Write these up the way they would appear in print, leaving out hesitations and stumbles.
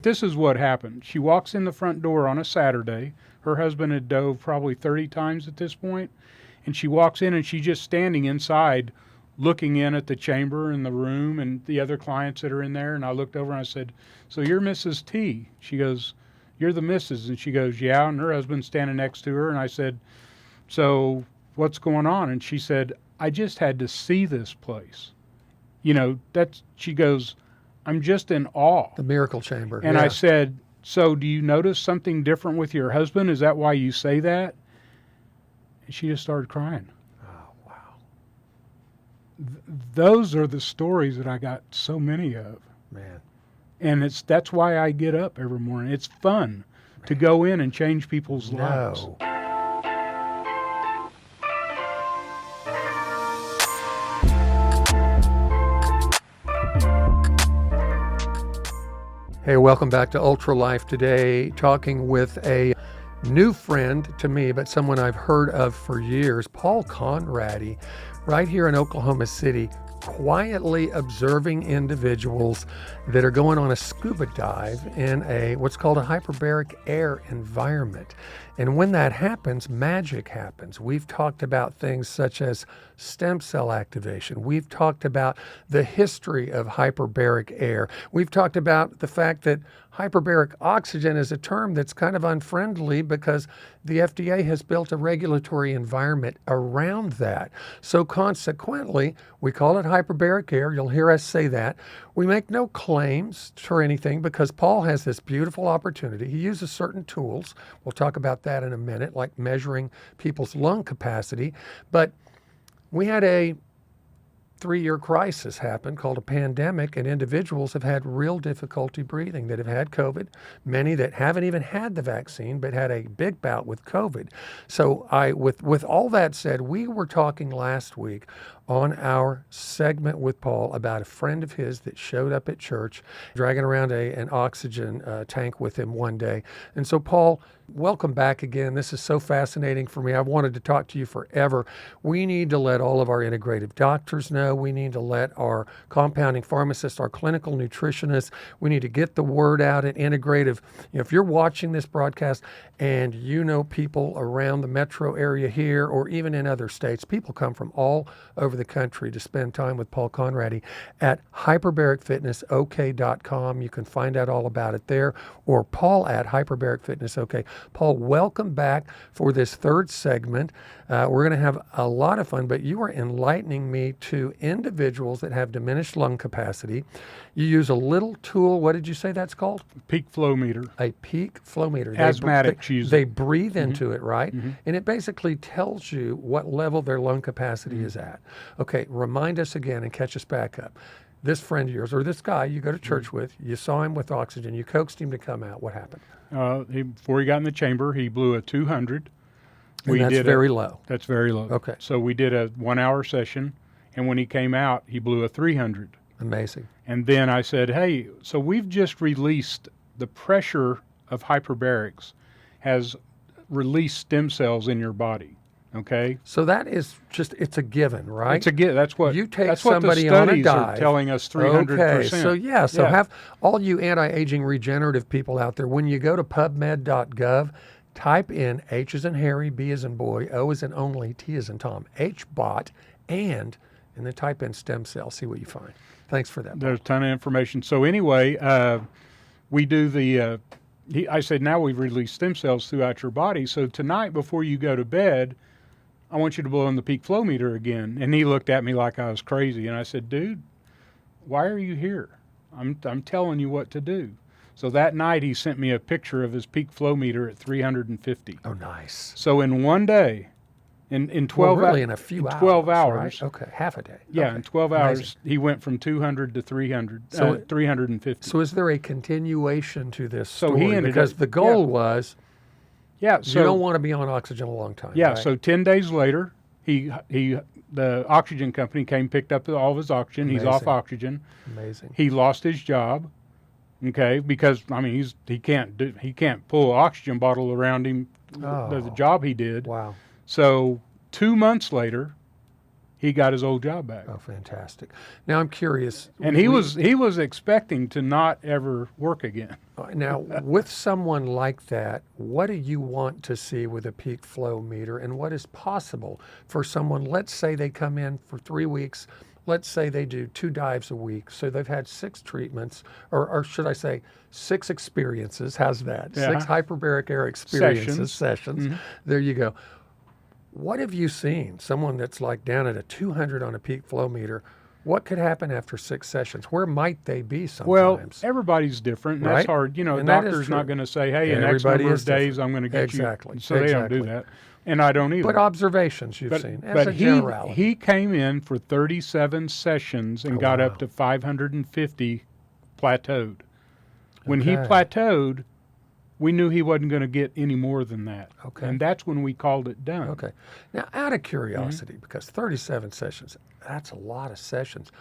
This is what happened. She walks in the front door on a Saturday. Her husband had dove probably 30 times at this point, and she walks in and she's just standing inside looking in at the chamber and the room and the other clients that are in there. And I looked over and I said, "So you're Mrs. T?" She goes, "You're the Mrs." And she goes, "Yeah." And her husband's standing next to her. And I said, "So what's going on?" And she said, "I just had to see this place." She goes, "I'm just in awe." The miracle chamber. And I said, "So do you notice something different with your husband? Is that why you say that?" And she just started crying. Oh, wow. Those are the stories that I got so many of. Man. And that's why I get up every morning. It's fun to go in and change people's lives. Hey, welcome back to Ultra Life. Today, talking with a new friend to me, but someone I've heard of for years, Paul Conrady, right here in Oklahoma City, quietly observing individuals that are going on a scuba dive in what's called a hyperbaric air environment. And when that happens, magic happens. We've talked about things such as stem cell activation. We've talked about the history of hyperbaric air. We've talked about the fact that hyperbaric oxygen is a term that's kind of unfriendly because the FDA has built a regulatory environment around that. So consequently, we call it hyperbaric air. You'll hear us say that. We make no claims for anything because Paul has this beautiful opportunity. He uses certain tools. We'll talk about that in a minute, like measuring people's lung capacity. But we had a 3-year crisis happen called a pandemic, and individuals have had real difficulty breathing that have had COVID, many that haven't even had the vaccine but had a big bout with COVID. So with all that said, we were talking last week on our segment with Paul about a friend of his that showed up at church dragging around an oxygen tank with him one day. And so Paul, welcome back again. This is so fascinating for me. I've wanted to talk to you forever. We need to let all of our integrative doctors know. We need to let our compounding pharmacists, our clinical nutritionists, we need to get the word out at integrative. If you're watching this broadcast and you know people around the metro area here or even in other states, people come from all over the country to spend time with Paul Conrady at hyperbaricfitnessok.com. You can find out all about it there, or Paul at hyperbaricfitnessok. Paul, welcome back for this third segment. We're going to have a lot of fun, but you are enlightening me to individuals that have diminished lung capacity. You use a little tool. What did you say that's called? Peak flow meter. A peak flow meter. Asthmatics use it. They breathe into it, right? Mm-hmm. And it basically tells you what level their lung capacity is at. Okay, remind us again and catch us back up. This friend of yours, or this guy you go to church with, you saw him with oxygen, you coaxed him to come out. What happened? Before he got in the chamber, he blew a 200. And that's very low. That's very low. Okay. So we did a 1-hour session, and when he came out, he blew a 300. Amazing. And then I said, "Hey, so we've just released the pressure of hyperbarics has released stem cells in your body." Okay. So that is it's a given, right? It's a given. That's what you take that's somebody what the on a studies are dive. telling us 300%. Okay. So have all you anti-aging regenerative people out there, when you go to pubmed.gov, type in H as in Harry, B as in boy, O as in only, T as in Tom, HBOT, and then type in stem cell. See what you find. Thanks for that. There's a ton of information. So anyway, we do the. I said, now we've released stem cells throughout your body. So tonight, before you go to bed, I want you to blow on the peak flow meter again. And he looked at me like I was crazy. And I said, "Dude, why are you here? I'm telling you what to do." So that night he sent me a picture of his peak flow meter at 350. Oh, nice. So in one day, in 12 really in a few hours. 12 hours. Right? Okay, half a day. Yeah, okay. in 12 hours, Amazing. he went from 200 to 300, so 350. So is there a continuation to this story? So he ended because the goal was so you don't want to be on oxygen a long time. Yeah, right? so 10 days later, the oxygen company picked up all of his oxygen. Amazing. He's off oxygen. Amazing. He lost his job, okay, because he can't pull an oxygen bottle around him. The job he did. Wow. So 2 months later, he got his old job back. Oh, fantastic. Now I'm curious. And he was expecting to not ever work again. Now, with someone like that, what do you want to see with a peak flow meter, and what is possible for someone? Let's say they come in for 3 weeks. Let's say they do 2 dives a week. So they've had 6 treatments, or should I say 6 experiences. How's that? Yeah. 6 hyperbaric air experiences, sessions. Mm-hmm. There you go. What have you seen? Someone that's like down at a 200 on a peak flow meter, what could happen after 6 sessions? Where might they be sometimes? Well, everybody's different. And Right? that's hard. You know, a And that is doctor's true. not going to say, hey, in X Everybody number is of days, different. I'm going to get Exactly. you. So they don't do Exactly. that. And I don't either. But observations you've seen, as a he generality. came in for 37 sessions and got wow. up to 550 plateaued. When he Okay. plateaued, we knew he wasn't going to get any more than that. Okay. And that's when we called it done. Okay. Now, out of curiosity, because 37 sessions, that's a lot of sessions.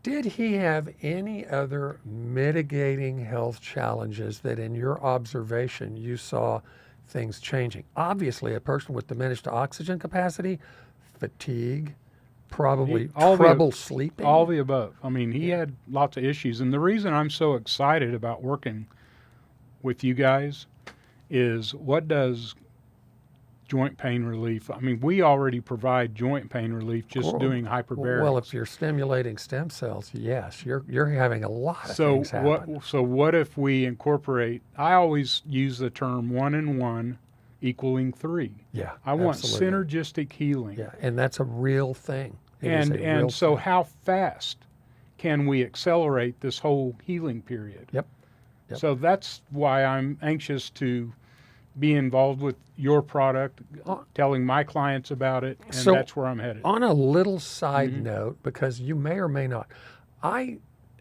Did he have any other mitigating health challenges that in your observation you saw things changing? Obviously, a person with diminished oxygen capacity, fatigue, probably trouble sleeping. All the above. I mean, he had lots of issues. And the reason I'm so excited about working with you guys is, what does joint pain relief? I mean, we already provide joint pain relief just Cool. doing hyperbaric. Well, if you're stimulating stem cells, yes, you're having a lot of things happen. So what if we incorporate? I always use the term 1 and 1 equaling 3. Yeah, I want absolutely. synergistic healing. Yeah, and that's a real thing. It is a real And so thing. how fast can we accelerate this whole healing period? Yep. Yep. So that's why I'm anxious to be involved with your product, telling my clients about it, and So, that's where I'm headed. On a little side Mm-hmm. note, because you may or may not, I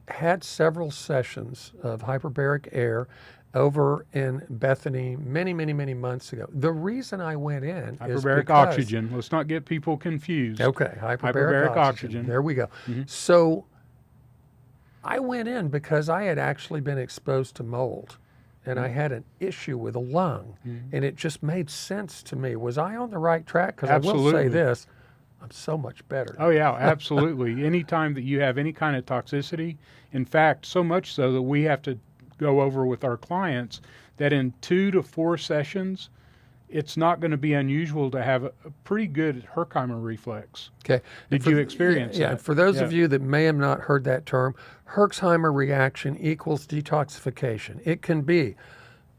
had several sessions of hyperbaric air over in Bethany many, many, many months ago. The reason I went in is Hyperbaric because, oxygen. Let's not get people confused. Okay, hyperbaric, Hyperbaric oxygen. oxygen. There we go. Mm-hmm. So I went in because I had actually been exposed to mold, and I had an issue with a lung, and it just made sense to me. Was I on the right track? Because I will say Absolutely. this, I'm so much better. Oh, yeah, absolutely. Anytime that you have any kind of toxicity, in fact, so much so that we have to go over with our clients that in 2 to 4 sessions, it's not going to be unusual to have a pretty good Herxheimer reflex. Okay. Did you experience Yeah, that? for those of Yeah. you that may have not heard that term, Herxheimer reaction equals detoxification. It can be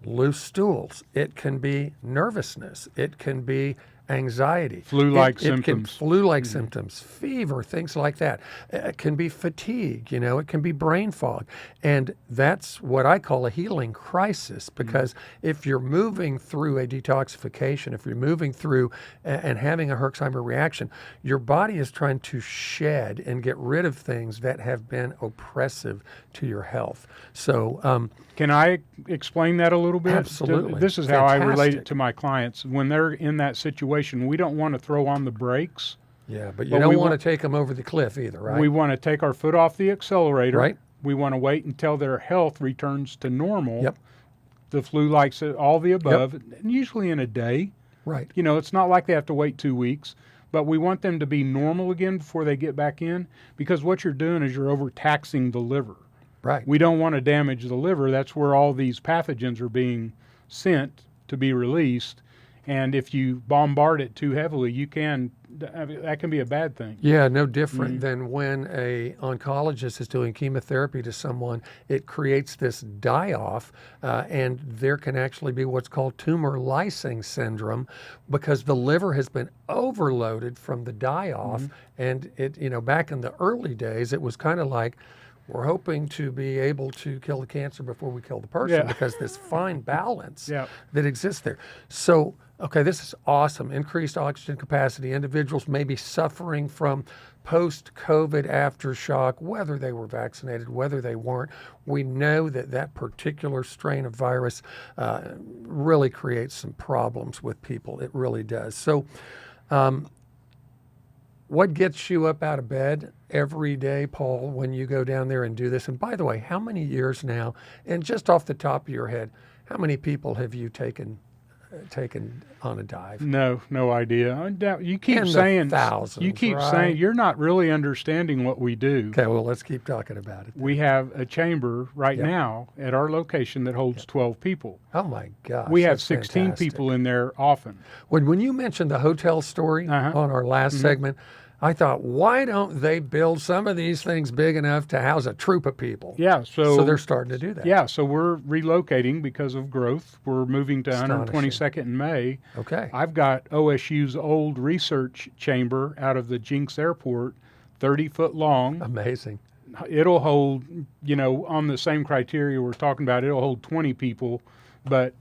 loose stools. It can be nervousness. It can be anxiety. Flu-like It can symptoms. flu-like symptoms, fever, things like that. It can be fatigue, it can be brain fog. And that's what I call a healing crisis, because if you're moving through a detoxification, if you're moving through and having a Herxheimer reaction, your body is trying to shed and get rid of things that have been oppressive to your health. So, Can I explain that a little bit? Absolutely. This is how I relate Fantastic. it to my clients. When they're in that situation, we don't want to throw on the brakes. yeah, but you But don't we want to want- take them over the cliff either, right? We want to take our foot off the accelerator. Right. We want to wait until their health returns to normal. Yep. The flu likes it, all the above, and usually in a day. Right. It's not like they have to wait 2 weeks, but we want them to be normal again before they get back in, because what you're doing is you're overtaxing the liver. Right. We don't want to damage the liver. That's where all these pathogens are being sent to be released. And if you bombard it too heavily, that can be a bad thing. Yeah, no different than when a oncologist is doing chemotherapy to someone. It creates this die-off, and there can actually be what's called tumor lysing syndrome, because the liver has been overloaded from the die-off. And it, back in the early days, it was kind of like, we're hoping to be able to kill the cancer before we kill the person, Yeah. because this fine balance Yeah. that exists there. So, okay, this is awesome. Increased oxygen capacity. Individuals may be suffering from post-COVID aftershock, whether they were vaccinated, whether they weren't. We know that particular strain of virus really creates some problems with people. It really does. So, what gets you up out of bed every day, Paul, when you go down there and do this? And by the way, how many years now, and just off the top of your head, how many people have you taken taken on a dive? No idea. I doubt you keep In the saying thousands, you keep right? saying you're not really understanding what we do. Okay, well, let's keep talking about it then. We have a chamber right Yep. now at our location that holds 12 people. Oh my gosh. We have that's 16 fantastic. people in there often. When you mentioned the hotel story Uh-huh. on our last segment, I thought, why don't they build some of these things big enough to house a troop of people? Yeah, So they're starting to do that. Yeah, so we're relocating because of growth. We're moving to Astonishing. 122nd in May. Okay. I've got OSU's old research chamber out of the Jinx Airport, 30 foot long. Amazing. It'll hold, on the same criteria we're talking about, it'll hold 20 people, but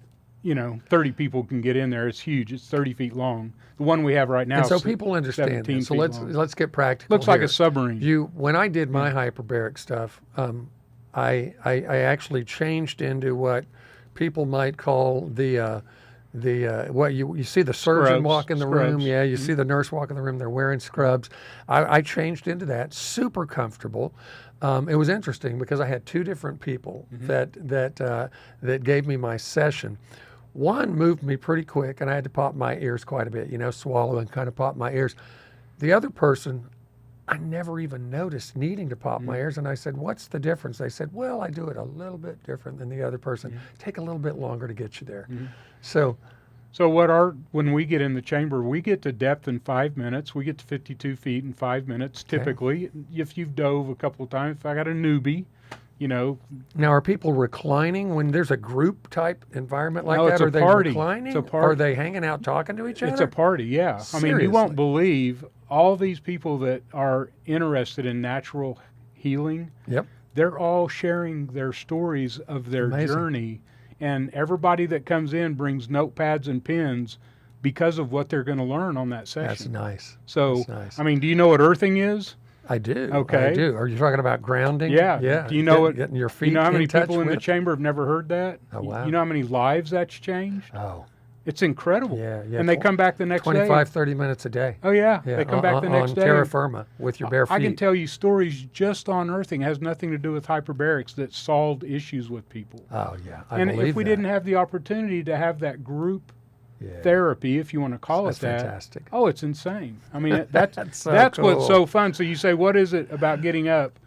30 people can get in there. It's huge. It's 30 feet long. The one we have right now And so is people understand 17 this. So feet let's long. let's get practical. Looks like here. a submarine. When I did my hyperbaric stuff, I actually changed into what people might call the what you see the surgeon Scrubs, walk in the room. scrubs. Yeah, you see the nurse walk in the room. They're wearing scrubs. I changed into that. Super comfortable. It was interesting because I had two different people that gave me my session. One moved me pretty quick, and I had to pop my ears quite a bit, swallow and kind of pop my ears. The other person, I never even noticed needing to pop my ears, and I said, "What's the difference?" They said, "Well, I do it a little bit different than the other person. Take a little bit longer to get you there." So When we get in the chamber, we get to depth in 5 minutes. We get to 52 feet in 5 minutes, typically. If you've dove a couple of times, if I got a newbie, now, are people reclining when there's a group type environment like No, that? it's a Are they party. reclining? It's a party. Are they hanging out talking to each other? it's a party, yeah. I mean, you Seriously? won't believe all these people that are interested in natural healing. Yep. They're all sharing their stories of their Amazing. journey. And everybody that comes in brings notepads and pens because of what they're going to learn on that session. That's nice. So, That's nice. I mean, do you know what earthing is? I do. Okay. I do. Are you talking about grounding? Yeah. Yeah. Do you know getting your feet You know how many in touch people in the with? chamber have never heard that? Oh, wow. You know how many lives that's changed? Oh, It's incredible. yeah, yeah. And they come back the next 25, day. 30 minutes a day. Oh, yeah. Yeah, They come back the next on day. terra firma with your bare feet. I can tell you stories just on earthing. It has nothing to do with hyperbarics that solved issues with people. Oh, yeah. I And believe if we that. didn't have the opportunity to have that group Yeah. therapy, if you want to call That's it that. fantastic. Oh, it's insane. I mean, that's so what's cool. so fun. So you say, what is it about getting up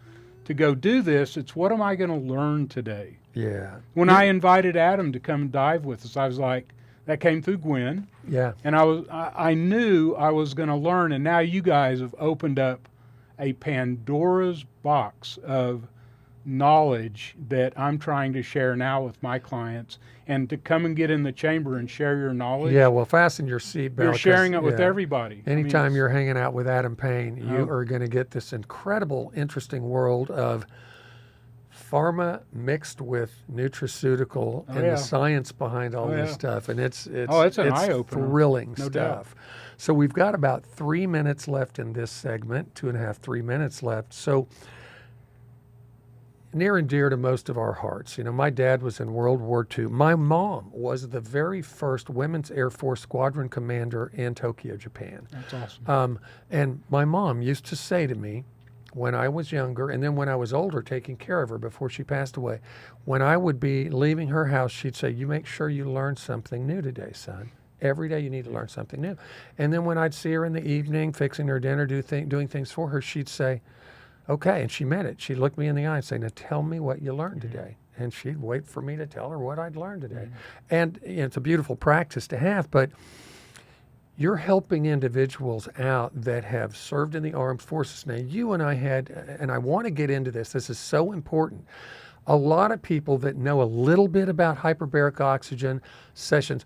to go do this? It's what am I going to learn today? Yeah. When I invited Adam to come dive with us, I was like, that came through Gwen, Yeah. and I knew I was going to learn. And now you guys have opened up a Pandora's box of knowledge that I'm trying to share now with my clients, and to come and get in the chamber and share your knowledge. Yeah, well, fasten your seatbelt. You're 'cause, sharing it with yeah, everybody. I mean, Anytime it's- you're hanging out with Adam Payne, you Oh. are going to get this incredible, interesting world of pharma mixed with nutraceutical and yeah. the science behind all Oh, this yeah. stuff. And it's it's an eye-opener. thrilling No stuff. doubt. So we've got about 3 minutes left in this segment, 2.5, 3 minutes left. So near and dear to most of our hearts. My dad was in World War II. My mom was the very first Women's Air Force Squadron commander in Tokyo, Japan. That's awesome. And my mom used to say to me when I was younger, and then when I was older, taking care of her before she passed away, when I would be leaving her house, she'd say, "You make sure you learn something new today, son. Every day you need to learn something new." And then when I'd see her in the evening, fixing her dinner, doing things for her, she'd say, "Okay," and she meant it. She'd look me in the eye and say, "Now tell me what you learned today." And she'd wait for me to tell her what I'd learned today. And it's a beautiful practice to have, but you're helping individuals out that have served in the armed forces. Now, you and I had, and I want to get into this, this is so important. A lot of people that know a little bit about hyperbaric oxygen sessions,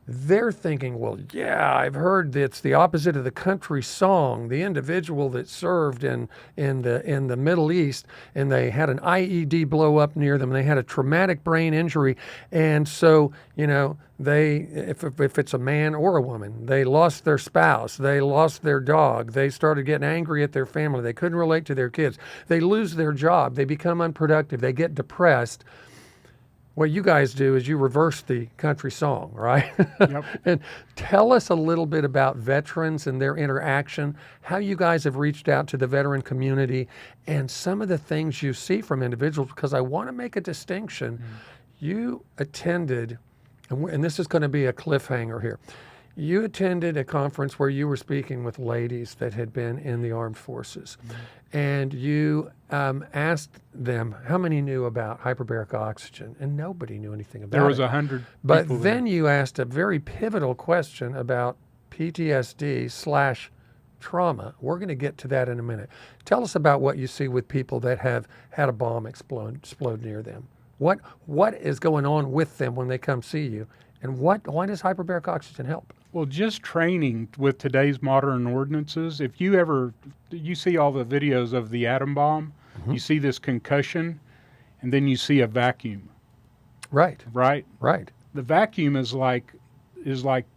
they're thinking, well, yeah, I've heard that it's the opposite of the country song. The individual that served in the Middle East, and they had an IED blow up near them, and they had a traumatic brain injury, and so they, if it's a man or a woman, they lost their spouse, they lost their dog, they started getting angry at their family, they couldn't relate to their kids, they lose their job, they become unproductive, they get depressed. What you guys do is you reverse the country song, right? Yep. And tell us a little bit about veterans and their interaction, how you guys have reached out to the veteran community, and some of the things you see from individuals, because I want to make a distinction. You attended and this is going to be a cliffhanger here. You attended a conference where you were speaking with ladies that had been in the armed forces, and you asked them how many knew about hyperbaric oxygen, and nobody knew anything about it. There was 100 But people then there. you asked a very pivotal question about PTSD/trauma. We're going to get to that in a minute. Tell us about what you see with people that have had a bomb explode near them. What is going on with them when they come see you, and why does hyperbaric oxygen help? Well, just training with today's modern ordinances, if you see all the videos of the atom bomb, you see this concussion, and then you see a vacuum. Right. Right? Right. The vacuum is like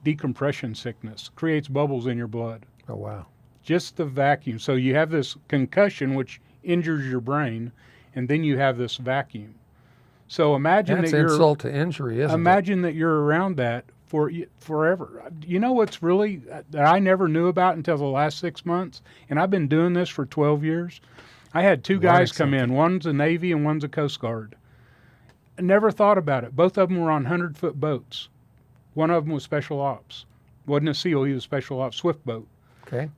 decompression sickness, creates bubbles in your blood. Oh, wow. Just the vacuum. So you have this concussion, which injures your brain, and then you have this vacuum. So imagine That's that you're insult to injury, isn't it? imagine that you're around that forever. You know what's really that I never knew about until the last 6 months, and I've been doing this for 12 years. I had two guys come in. One's a Navy and one's a Coast Guard. I never thought about it. Both of them were on 100-foot boats. One of them was special ops. Wasn't a SEAL, he was special ops, swift boat. Okay.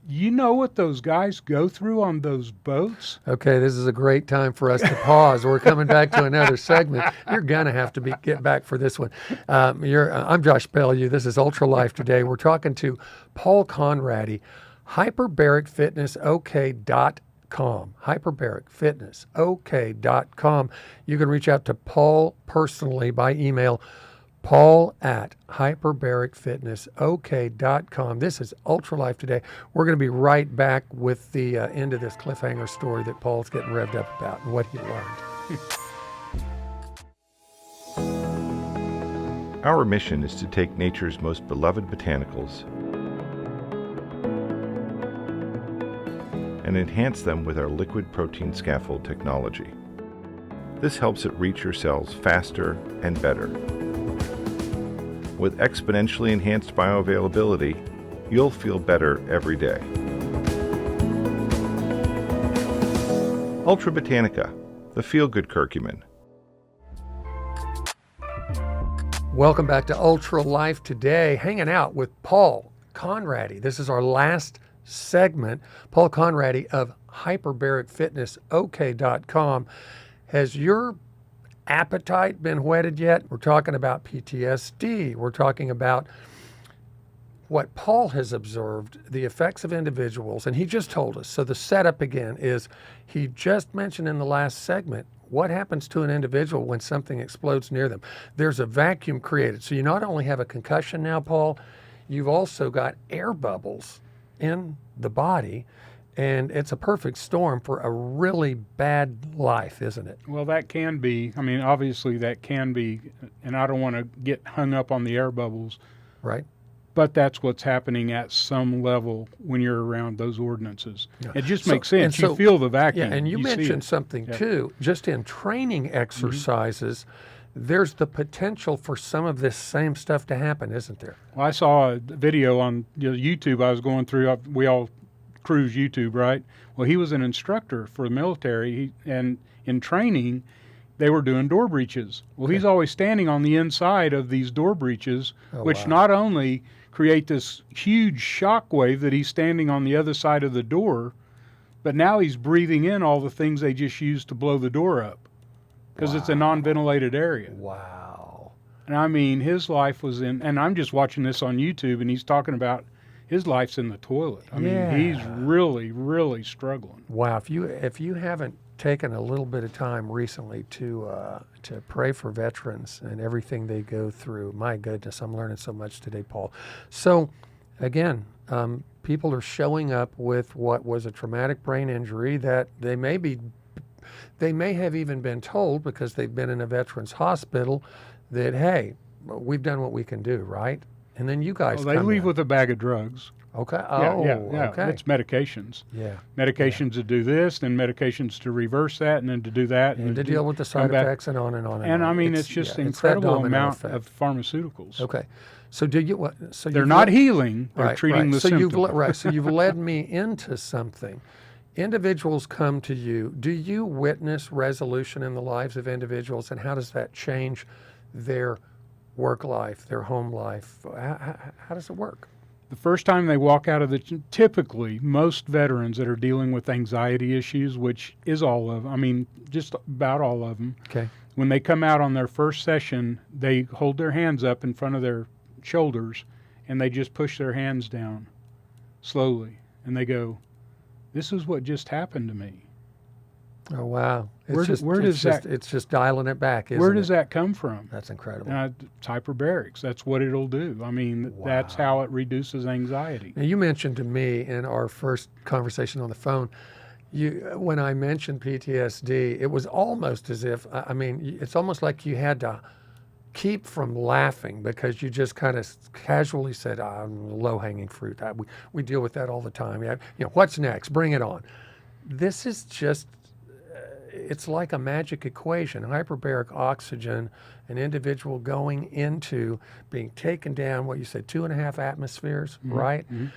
You know what those guys go through on those boats? Okay, this is a great time for us to pause. We're coming back to another segment. You're going to have to get back for this one. I'm Josh Bellew. This is Ultra Life Today. We're talking to Paul Conrady, hyperbaricfitnessok.com. hyperbaricfitnessok.com. You can reach out to Paul personally by email, paul@hyperbaricfitnessok.com. This is Ultra Life Today. We're going to be right back with the end of this cliffhanger story that Paul's getting revved up about and what he learned. Our mission is to take nature's most beloved botanicals and enhance them with our liquid protein scaffold technology. This helps it reach your cells faster and better. With exponentially enhanced bioavailability, you'll feel better every day. Ultra Botanica, the feel-good curcumin. Welcome back to Ultra Life Today, hanging out with Paul Conrady. This is our last segment. Paul Conrady of hyperbaricfitnessok.com. Has your appetite been whetted yet? We're talking about PTSD. We're talking about what Paul has observed, the effects of individuals, and he just told us. So the setup again is he just mentioned in the last segment what happens to an individual when something explodes near them. There's a vacuum created. So you not only have a concussion now, Paul, you've also got air bubbles in the body. And it's a perfect storm for a really bad life, isn't it? Well, that can be. I mean, obviously that can be, and I don't want to get hung up on the air bubbles. Right. But that's what's happening at some level when you're around those ordinances. Yeah. It just makes sense. You feel the vacuum. Yeah, and you mentioned something too. Just in training exercises, there's the potential for some of this same stuff to happen, isn't there? Well, I saw a video on YouTube I was going through. We all cruise YouTube, right? Well, he was an instructor for the military, and in training, they were doing door breaches. Well, he's always standing on the inside of these door breaches, which not only create this huge shock wave that he's standing on the other side of the door, but now he's breathing in all the things they just used to blow the door up because it's a non-ventilated area. Wow. And I mean, his life was in, and I'm just watching this on YouTube, and he's talking about his life's in the toilet. I mean, he's really, really struggling. Wow. If you haven't taken a little bit of time recently to pray for veterans and everything they go through, my goodness, I'm learning so much today, Paul. So, again, people are showing up with what was a traumatic brain injury that they may have even been told because they've been in a veterans hospital that, hey, we've done what we can do, right? And then you guys they leave with a bag of drugs. Okay. Yeah. Okay. It's medications. Yeah. Medications to do this, then medications to reverse that, and then to do that. And to deal with the side effects and on and on and on. And I mean, it's just an incredible amount of pharmaceuticals. Okay. So do you? So they're not healing. They're treating the symptom. So you've led me into something. Individuals come to you. Do you witness resolution in the lives of individuals, and how does that change their work life, their home life? How does it work? The first time they walk out of typically most veterans that are dealing with anxiety issues, which is all of, I mean, just about all of them. Okay. When they come out on their first session, they hold their hands up in front of their shoulders and they just push their hands down slowly. And they go, "This is what just happened to me." Oh, wow. Where does that, it's just dialing it back, isn't it? where does that come from? That's incredible. It's hyperbarics. That's what it'll do. I mean, that's how it reduces anxiety. Now, you mentioned to me in our first conversation on the phone, when I mentioned PTSD, it was almost as if, I mean, it's almost like you had to keep from laughing because you just kind of casually said, low-hanging fruit. We deal with that all the time. You know, what's next? Bring it on. This is just, it's like a magic equation. Hyperbaric oxygen, an individual going into being taken down, what you said, 2.5 atmospheres, right? Mm-hmm.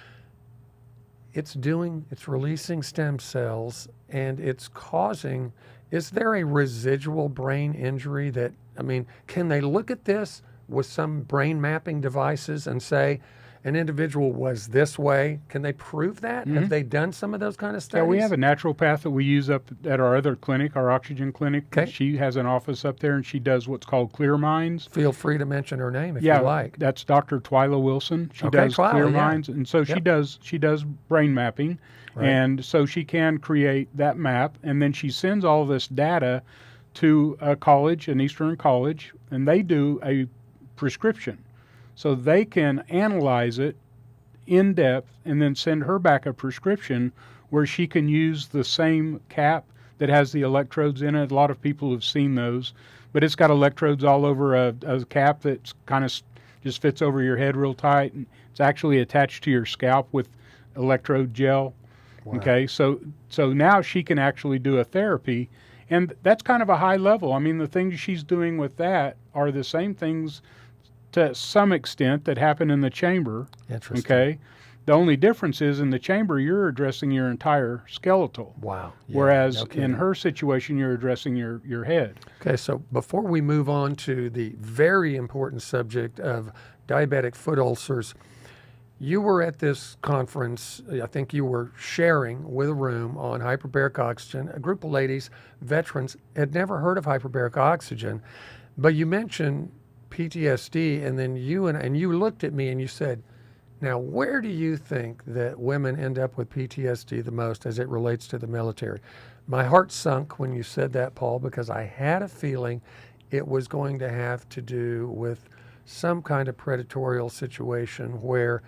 It's releasing stem cells, and it's causing, is there a residual brain injury that, I mean, can they look at this with some brain mapping devices and say, an individual was this way? Can they prove that? Mm-hmm. Have they done some of those kind of studies? Yeah, we have a naturopath that we use up at our other clinic, our oxygen clinic. Okay. She has an office up there, and she does what's called Clear Minds. Feel free to mention her name if you like. That's Dr. Twyla Wilson. She does Clear Minds, and so she does brain mapping, right. And so she can create that map, and then she sends all this data to a college, an Eastern college, and they do a prescription. So they can analyze it in depth and then send her back a prescription where she can use the same cap that has the electrodes in it. A lot of people have seen those, but it's got electrodes all over a cap that kind of just fits over your head real tight. And it's actually attached to your scalp with electrode gel. Wow. Okay, so now she can actually do a therapy, and that's kind of a high level. I mean, the things she's doing with that are the same things to some extent that happen in the chamber. Interesting. Okay. The only difference is in the chamber, you're addressing your entire skeletal. Wow. Yeah, whereas in her situation, you're addressing your head. Okay. So before we move on to the very important subject of diabetic foot ulcers, you were at this conference. I think you were sharing with a room on hyperbaric oxygen. A group of ladies, veterans, had never heard of hyperbaric oxygen, but you mentioned PTSD, and then you looked at me and you said, now where do you think that women end up with PTSD the most as it relates to the military? My heart sunk when you said that, Paul, because I had a feeling it was going to have to do with some kind of predatorial situation where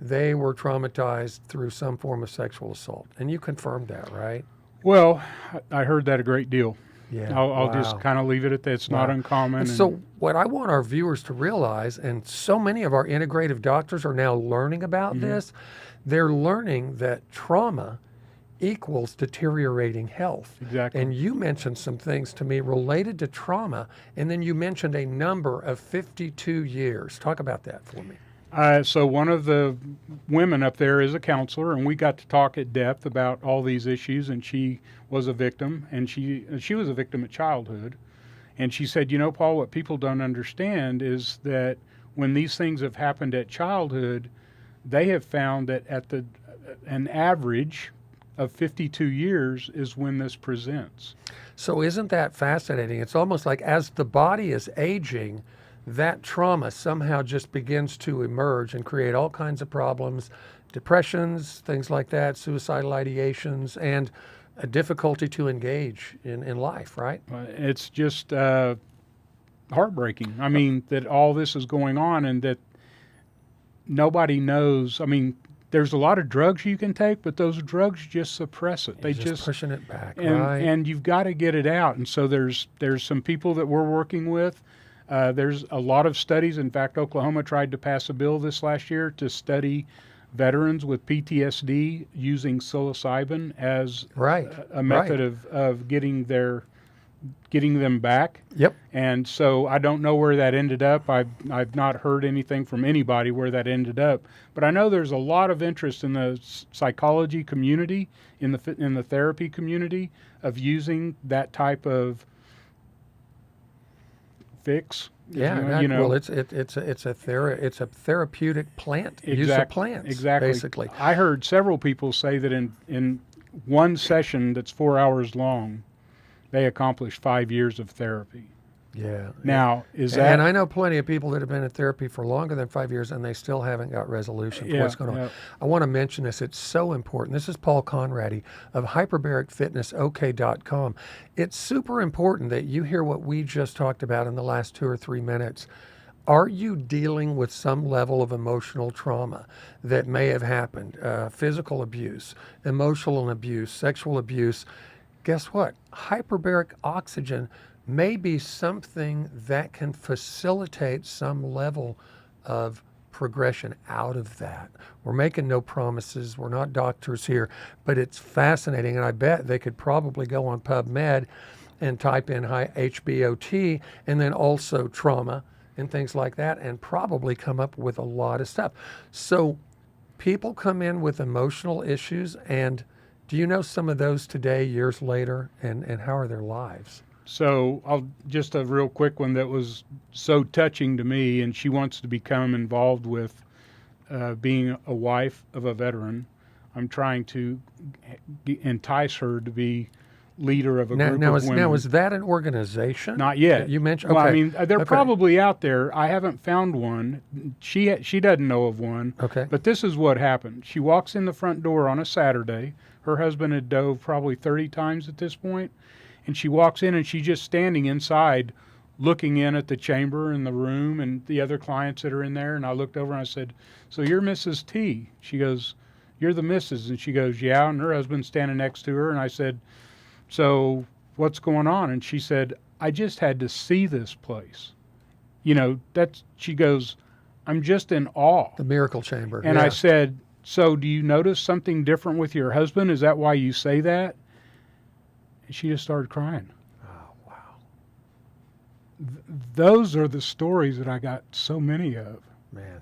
they were traumatized through some form of sexual assault. And you confirmed that, right? Well, I heard that a great deal. Yeah, I'll just kind of leave it at that. It's not uncommon. And so what I want our viewers to realize, and so many of our integrative doctors are now learning about this, they're learning that trauma equals deteriorating health. Exactly. And you mentioned some things to me related to trauma, and then you mentioned a number of 52 years. Talk about that for me. So one of the women up there is a counselor, and we got to talk at depth about all these issues, and she was a victim, and she was a victim at childhood. And she said, you know, Paul, what people don't understand is that when these things have happened at childhood, they have found that at an average of 52 years is when this presents. So isn't that fascinating? It's almost like as the body is aging, that trauma somehow just begins to emerge and create all kinds of problems, depressions, things like that, suicidal ideations, and a difficulty to engage in life, right? It's just heartbreaking. I mean, that all this is going on and that nobody knows. I mean, there's a lot of drugs you can take, but those drugs just suppress it. They just pushing it back, right? And you've got to get it out. And so there's some people that we're working with. There's a lot of studies. In fact, Oklahoma tried to pass a bill this last year to study veterans with PTSD using psilocybin as a method of getting them back. Yep. And so I don't know where that ended up. I've not heard anything from anybody where that ended up. But I know there's a lot of interest in the psychology community, in the therapy community, of using that type of fix. Yeah, you know. well, it's a therapeutic plant. Use of plants, Exactly. basically. I heard several people say that in one session that's 4 hours long, they accomplish 5 years of therapy. Yeah. Now, is that... And I know plenty of people that have been in therapy for longer than 5 years, and they still haven't got resolution to what's going on. Yeah. I want to mention this. It's so important. This is Paul Conrady of hyperbaricfitnessok.com. It's super important that you hear what we just talked about in the last 2 or 3 minutes. Are you dealing with some level of emotional trauma that may have happened? Physical abuse, emotional abuse, sexual abuse. Guess what? Hyperbaric oxygen may be something that can facilitate some level of progression out of that. We're making no promises. We're not doctors here, but it's fascinating. And I bet they could probably go on PubMed and type in HBOT and then also trauma and things like that and probably come up with a lot of stuff. So people come in with emotional issues, and do you know some of those today, years later, and how are their lives? So I'll just a real quick one that was so touching to me, and she wants to become involved with being a wife of a veteran. I'm trying to entice her to be leader of a group of women. Now, is that an organization? Not yet. That you mentioned? Well, okay. I mean, they're Okay. probably out there. I haven't found one. She doesn't know of one. Okay. But this is what happened. She walks in the front door on a Saturday. Her husband had dove probably 30 times at this point. And she walks in and she's just standing inside looking in at the chamber and the room and the other clients that are in there. And I looked over and I said, "So you're Mrs. T?" She goes, "You're the Mrs." And she goes, "Yeah." And her husband's standing next to her. And I said, "So what's going on?" And she said, "I just had to see this place." She goes, "I'm just in awe." The miracle chamber. And yeah. I said, "So do you notice something different with your husband? Is that why you say that?" And she just started crying. Oh, wow. Those are the stories that I got so many of. Man.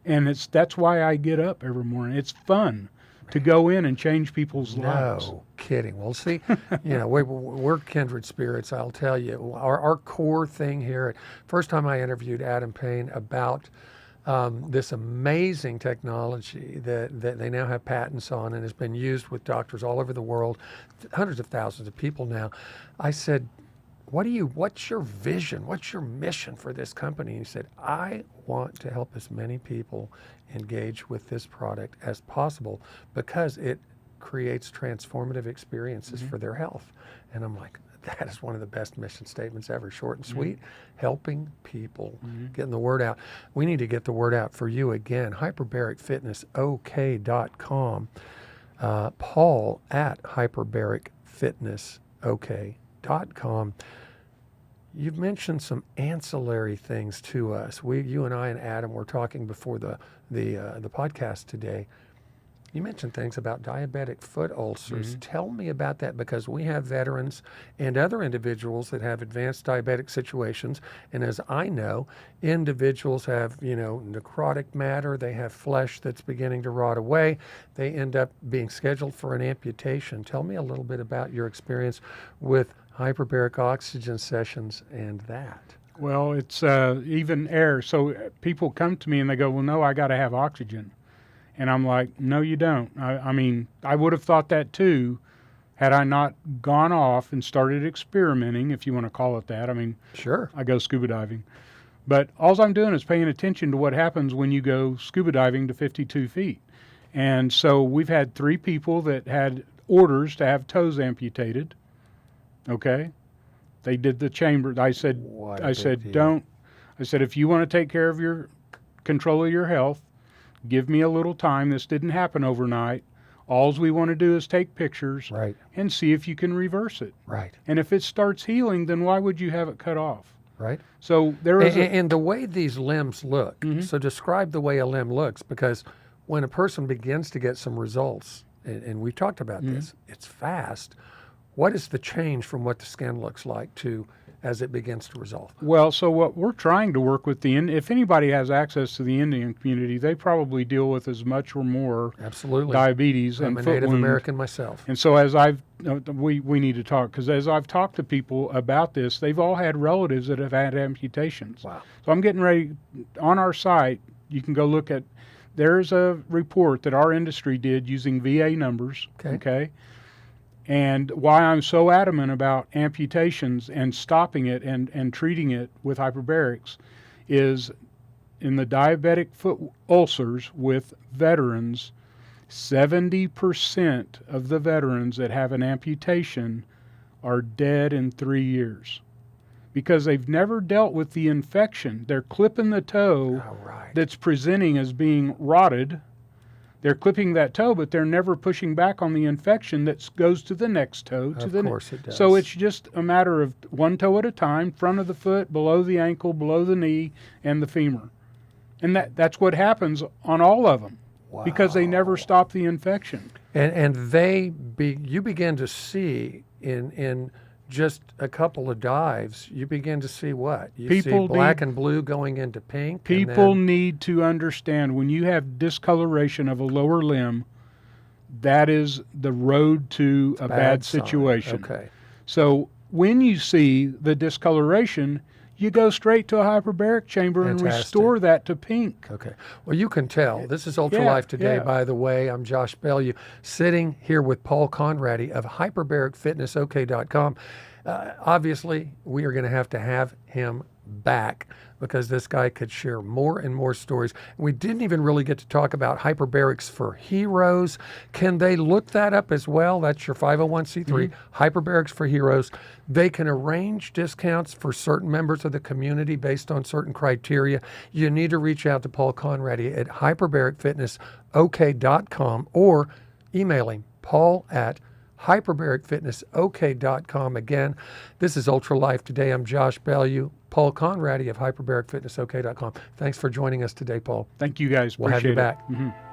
And that's why I get up every morning. It's fun to go in and change people's lives. No kidding. Well, see, we're kindred spirits, I'll tell you. Our core thing here, first time I interviewed Adam Payne about this amazing technology that they now have patents on and has been used with doctors all over the world, hundreds of thousands of people now. I said, what's your vision? What's your mission for this company? And he said, "I want to help as many people engage with this product as possible because it creates transformative experiences for their health." And I'm like, that is one of the best mission statements ever. Short and sweet, helping people, getting the word out. We need to get the word out for you again. Hyperbaricfitnessok.com. Paul at hyperbaricfitnessok.com. You've mentioned some ancillary things to us. You and I and Adam were talking before the podcast today. You mentioned things about diabetic foot ulcers. Tell me about that, because we have veterans and other individuals that have advanced diabetic situations. And as I know, individuals have, necrotic matter. They have flesh that's beginning to rot away. They end up being scheduled for an amputation. Tell me a little bit about your experience with hyperbaric oxygen sessions and that. Well, it's even air. So people come to me and they go, "Well, no, I got to have oxygen." And I'm like, "No, you don't." I mean, I would have thought that too had I not gone off and started experimenting, if you want to call it that. I mean, Sure. I go scuba diving. But all I'm doing is paying attention to what happens when you go scuba diving to 52 feet. And so we've had 3 people that had orders to have toes amputated. Okay? They did the chamber. I said, What a big deal. don't. I said, if you want to take care of your control of your health, give me a little time. This didn't happen overnight. Alls we want to do is take pictures Right. and see if you can reverse it. Right. And if it starts healing, then why would you have it cut off? Right. So there is And the way these limbs look, so describe the way a limb looks, because when a person begins to get some results, and we've talked about this, it's fast. What is the change from what the skin looks like to as it begins to resolve? Well, so what we're trying to work with if anybody has access to the Indian community, they probably deal with as much or more Absolutely. diabetes I'm and a foot Native wound. American myself. And so we need to talk, because as I've talked to people about this, they've all had relatives that have had amputations. Wow. So I'm getting ready, on our site, you can go look at, there's a report that our industry did using VA numbers, okay? And why I'm so adamant about amputations and stopping it and treating it with hyperbarics is in the diabetic foot ulcers with veterans, 70% of the veterans that have an amputation are dead in 3 years because they've never dealt with the infection. They're clipping the toe that's presenting as being rotted. They're clipping that toe, but they're never pushing back on the infection that goes to the next toe. Of course it does. So it's just a matter of one toe at a time, front of the foot, below the ankle, below the knee, and the femur. And that's what happens on all of them. Wow. Because they never stop the infection. And you begin to see in just a couple of dives, you begin to see what? You see black and blue going into pink. People need to understand when you have discoloration of a lower limb, that is the road to a bad situation. Okay. So when you see the discoloration, you go straight to a hyperbaric chamber and restore that to pink. Okay. Well, you can tell. This is Ultralife Today, by the way. I'm Josh Bellew, sitting here with Paul Conrady of hyperbaricfitnessok.com. Obviously, we are going to have him back because this guy could share more and more stories. We didn't even really get to talk about hyperbarics for heroes. Can they look that up as well? That's your 501c3, Hyperbarics for Heroes. They can arrange discounts for certain members of the community based on certain criteria. You need to reach out to Paul Conrady at hyperbaricfitnessok.com or email him, Paul at hyperbaricfitnessok.com. Again, this is Ultralife Today. I'm Josh Bellew, Paul Conrady of hyperbaricfitnessok.com. Thanks for joining us today, Paul. Thank you, guys. We'll have you Appreciate it. back.